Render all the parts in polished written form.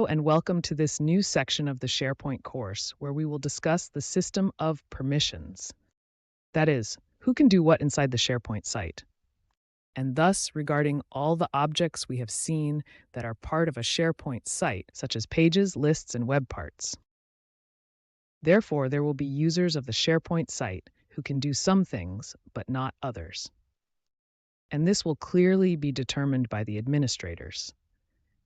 And welcome to this new section of the SharePoint course where we will discuss the system of permissions. That is, who can do what inside the SharePoint site. And thus, regarding all the objects we have seen that are part of a SharePoint site, such as pages, lists, and web parts. Therefore, there will be users of the SharePoint site who can do some things, but not others. And this will clearly be determined by the administrators.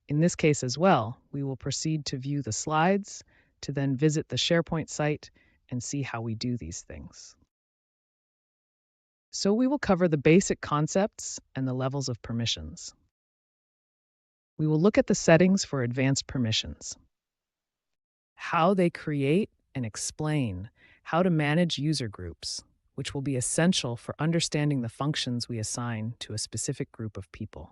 In this case as well, we will proceed to view the slides, to then visit the SharePoint site and see how we do these things. So we will cover the basic concepts and the levels of permissions. We will look at the settings for advanced permissions, how they create and explain how to manage user groups, which will be essential for understanding the functions we assign to a specific group of people,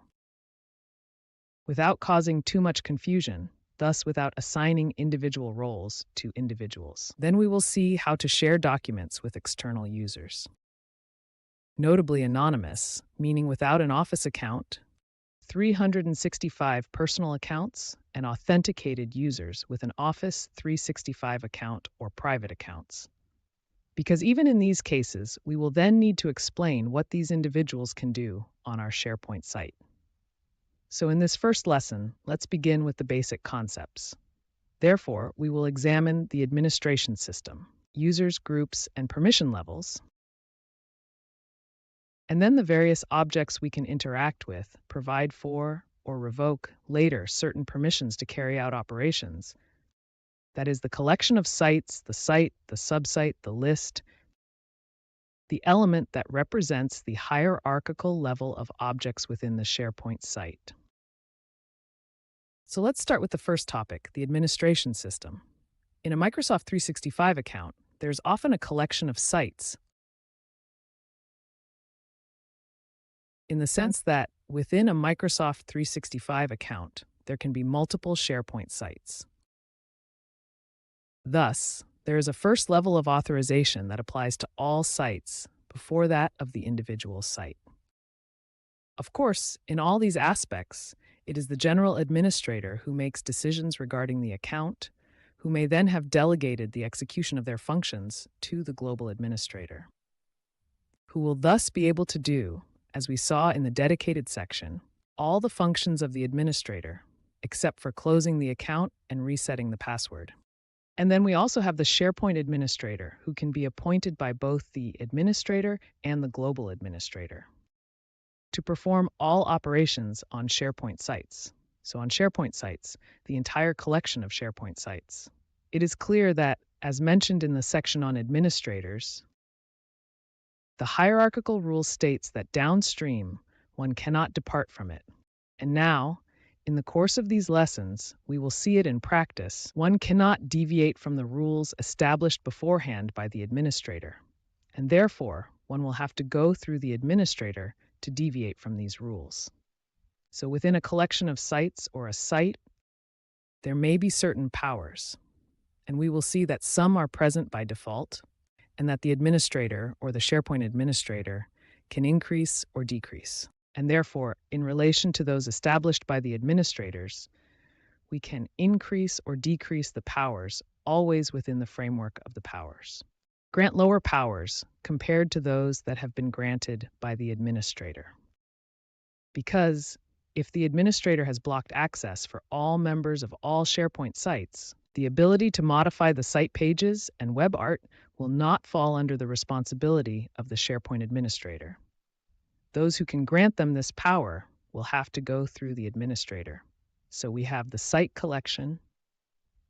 without causing too much confusion, thus without assigning individual roles to individuals. Then we will see how to share documents with external users. Notably anonymous, meaning without an Office account, 365 personal accounts, and authenticated users with an Office 365 account or private accounts. Because even in these cases, we will then need to explain what these individuals can do on our SharePoint site. So in this first lesson, let's begin with the basic concepts. Therefore, we will examine the administration system, users, groups, and permission levels, and then the various objects we can interact with, provide for, or revoke later certain permissions to carry out operations. That is the collection of sites, the site, the subsite, the list, the element that represents the hierarchical level of objects within the SharePoint site. So let's start with the first topic, the administration system. In a Microsoft 365 account, there's often a collection of sites, in the sense that within a Microsoft 365 account, there can be multiple SharePoint sites. Thus, there is a first level of authorization that applies to all sites before that of the individual site. Of course, in all these aspects, it is the general administrator who makes decisions regarding the account, who may then have delegated the execution of their functions to the global administrator, who will thus be able to do, as we saw in the dedicated section, all the functions of the administrator, except for closing the account and resetting the password. And then we also have the SharePoint administrator, who can be appointed by both the administrator and the global administrator to perform all operations on SharePoint sites. So on SharePoint sites, the entire collection of SharePoint sites. It is clear that, as mentioned in the section on administrators, the hierarchical rule states that downstream, one cannot depart from it. And now, in the course of these lessons, we will see it in practice. One cannot deviate from the rules established beforehand by the administrator, and therefore, one will have to go through the administrator to deviate from these rules. So within a collection of sites or a site, there may be certain powers, and we will see that some are present by default, and that the administrator or the SharePoint administrator can increase or decrease. And therefore, in relation to those established by the administrators, we can increase or decrease the powers always within the framework of the powers. Grant lower powers compared to those that have been granted by the administrator. Because if the administrator has blocked access for all members of all SharePoint sites, the ability to modify the site pages and web art will not fall under the responsibility of the SharePoint administrator. Those who can grant them this power will have to go through the administrator. So we have the site collection,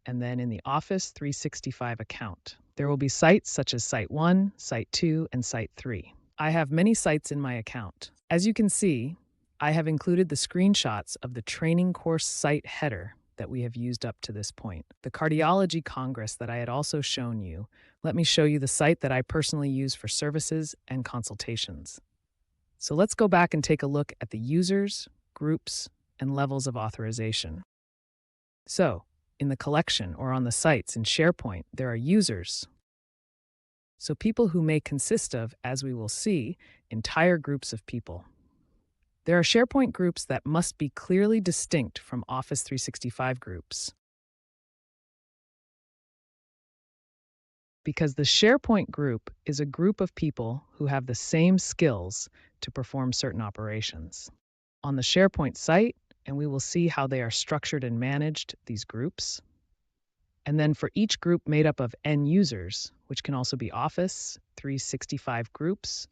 and then in the Office 365 account, there will be sites such as Site 1, Site 2, and Site 3. I have many sites in my account. As you can see, I have included the screenshots of the training course site header that we have used up to this point. The Cardiology Congress that I had also shown you, let me show you the site that I personally use for services and consultations. So let's go back and take a look at the users, groups, and levels of authorization. So, in the collection or on the sites in SharePoint, there are users. So people who may consist of, as we will see, entire groups of people. There are SharePoint groups that must be clearly distinct from Office 365 groups. Because the SharePoint group is a group of people who have the same skills to perform certain operations. On the SharePoint site, and we will see how they are structured and managed, these groups. And then for each group made up of N users, which can also be Office 365 groups,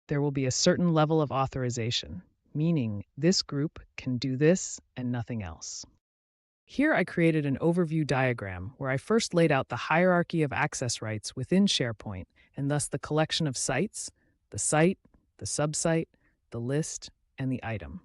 there will be a certain level of authorization, meaning this group can do this and nothing else. Here I created an overview diagram where I first laid out the hierarchy of access rights within SharePoint, and thus the collection of sites, the site, the subsite, the list, and the item.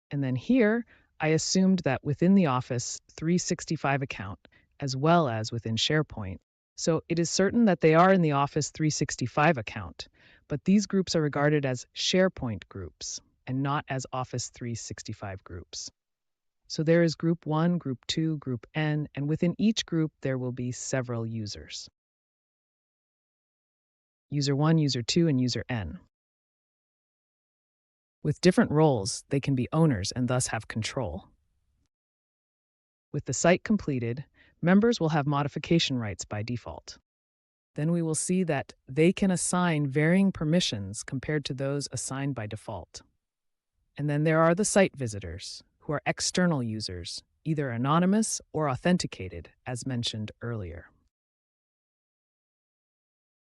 And then here, I assumed that within the Office 365 account, as well as within SharePoint, so it is certain that they are in the Office 365 account, but these groups are regarded as SharePoint groups and not as Office 365 groups. So there is Group 1, Group 2, Group N, and within each group there will be several users. User 1, User 2, and User N. With different roles, they can be owners and thus have control. With the site completed, members will have modification rights by default. Then we will see that they can assign varying permissions compared to those assigned by default. And then there are the site visitors, who are external users, either anonymous or authenticated, as mentioned earlier.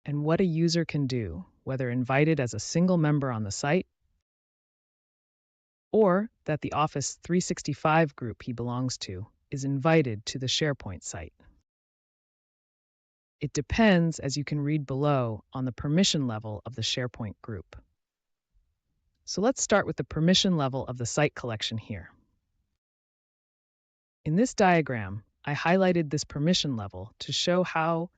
And what a user can do, whether invited as a single member on the site, or that the Office 365 group he belongs to is invited to the SharePoint site. It depends, as you can read below, on the permission level of the SharePoint group. So let's start with the permission level of the site collection here. In this diagram, I highlighted this permission level to show how.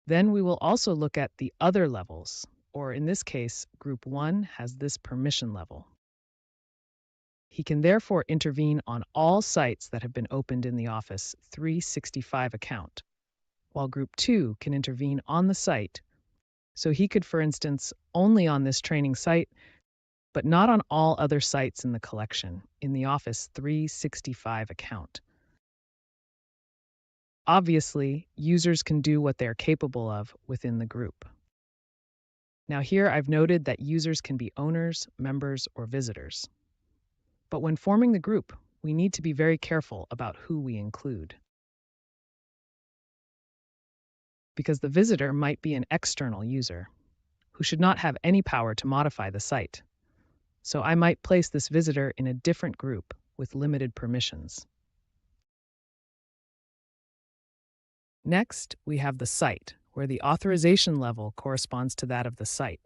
Then we will also look at the other levels, or in this case, Group 1 has this permission level. He can therefore intervene on all sites that have been opened in the Office 365 account, while Group 2 can intervene on the site. So he could, for instance, only on this training site, but not on all other sites in the collection in the Office 365 account. Obviously, users can do what they're capable of within the group. Now here I've noted that users can be owners, members, or visitors. But when forming the group, we need to be very careful about who we include. Because the visitor might be an external user who should not have any power to modify the site. So I might place this visitor in a different group with limited permissions. Next, we have the site, where the authorization level corresponds to that of the site.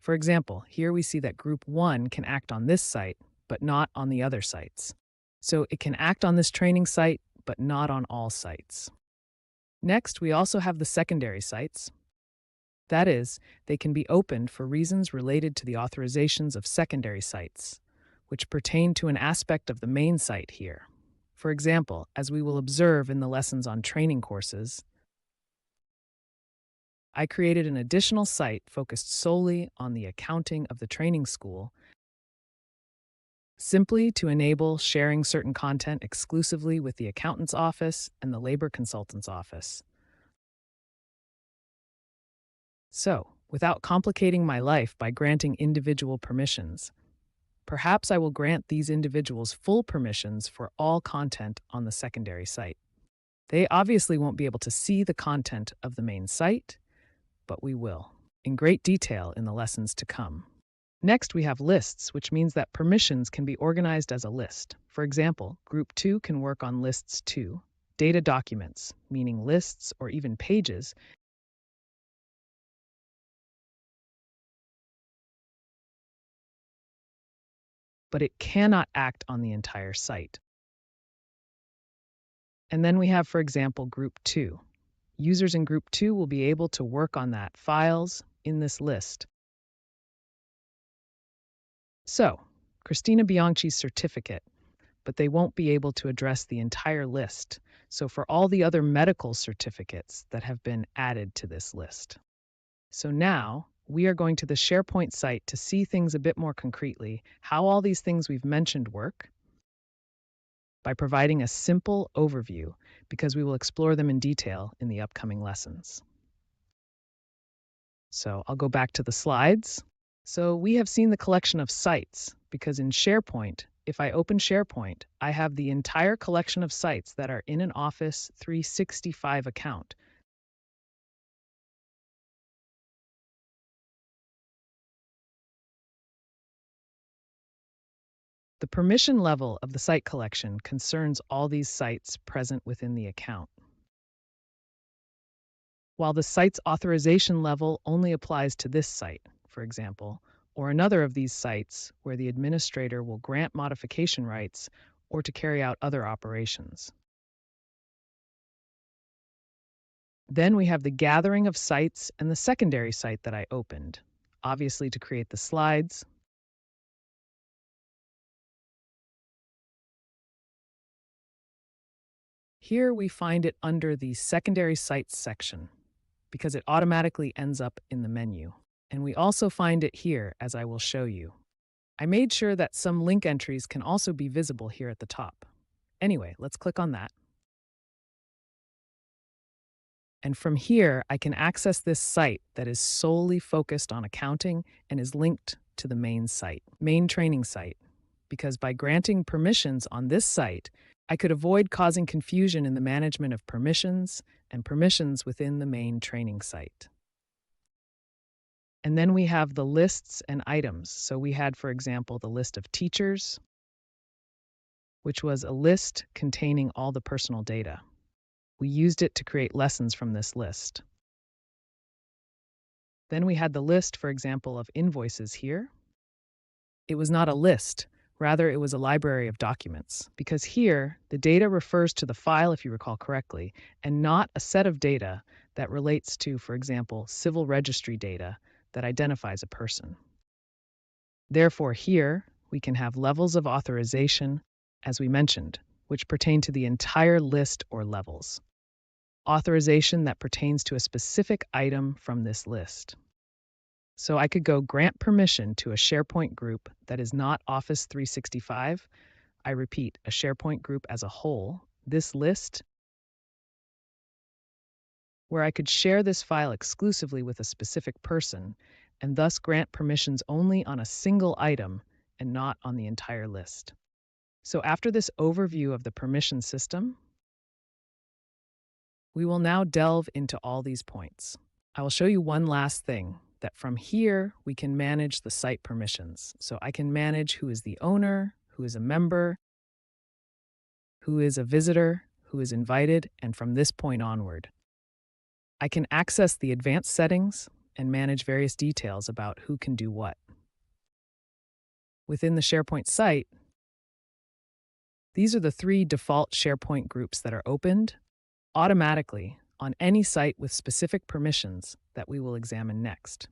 For example, here we see that Group 1 can act on this site, but not on the other sites. So it can act on this training site, but not on all sites. Next, we also have the secondary sites. That is, they can be opened for reasons related to the authorizations of secondary sites, which pertain to an aspect of the main site here. For example, as we will observe in the lessons on training courses, I created an additional site focused solely on the accounting of the training school, simply to enable sharing certain content exclusively with the accountant's office and the labor consultant's office. So, without complicating my life by granting individual permissions, perhaps I will grant these individuals full permissions for all content on the secondary site. They obviously won't be able to see the content of the main site, but we will, in great detail in the lessons to come. Next, we have lists, which means that permissions can be organized as a list. For example, Group 2 can work on lists 2, data documents, meaning lists or even pages, but it cannot act on the entire site. And then we have, for example, Group 2. Users in Group 2 will be able to work on that files in this list. So, Christina Bianchi's certificate, but they won't be able to address the entire list. So for all the other medical certificates that have been added to this list. So now we are going to the SharePoint site to see things a bit more concretely, how all these things we've mentioned work. by providing a simple overview because we will explore them in detail in the upcoming lessons. So I'll go back to the slides. So we have seen the collection of sites because in SharePoint, if I open SharePoint, I have the entire collection of sites that are in an Office 365 account. The permission level of the site collection concerns all these sites present within the account, while the site's authorization level only applies to this site, for example, or another of these sites where the administrator will grant modification rights or to carry out other operations. Then we have the gathering of sites and the secondary site that I opened, obviously to create the slides. Here we find it under the secondary sites section because it automatically ends up in the menu. And we also find it here, as I will show you. I made sure that some link entries can also be visible here at the top. Anyway, let's click on that. And from here, I can access this site that is solely focused on accounting and is linked to the main training site. Because by granting permissions on this site, I could avoid causing confusion in the management of permissions and permissions within the main training site. And then we have the lists and items. So we had, for example, the list of teachers, which was a list containing all the personal data. We used it to create lessons from this list. Then we had the list, for example, of invoices here. It was not a list, rather it was a library of documents, because here the data refers to the file, if you recall correctly, and not a set of data that relates to, for example, civil registry data that identifies a person. Therefore, here we can have levels of authorization, as we mentioned, which pertain to the entire list or levels. Authorization that pertains to a specific item from this list. So I could go grant permission to a SharePoint group that is not Office 365. I repeat, a SharePoint group as a whole, this list, where I could share this file exclusively with a specific person and thus grant permissions only on a single item and not on the entire list. So after this overview of the permission system, we will now delve into all these points. I will show you one last thing, that from here we can manage the site permissions. So I can manage who is the owner, who is a member, who is a visitor, who is invited, and from this point onward. I can access the advanced settings and manage various details about who can do what. Within the SharePoint site, these are the 3 default SharePoint groups that are opened automatically on any site with specific permissions that we will examine next,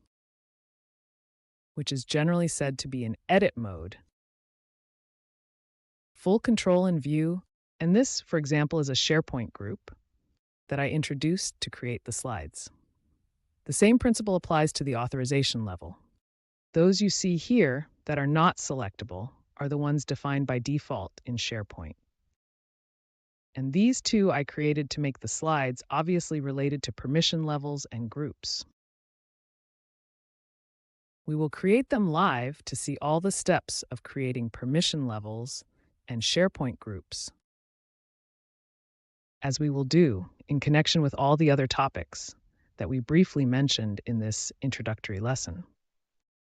which is generally said to be in edit mode, full control and view, and this, for example, is a SharePoint group that I introduced to create the slides. The same principle applies to the authorization level. Those you see here that are not selectable are the ones defined by default in SharePoint. And these 2 I created to make the slides obviously related to permission levels and groups. We will create them live to see all the steps of creating permission levels and SharePoint groups, as we will do in connection with all the other topics that we briefly mentioned in this introductory lesson.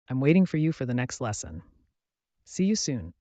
I'm waiting for you for the next lesson. See you soon.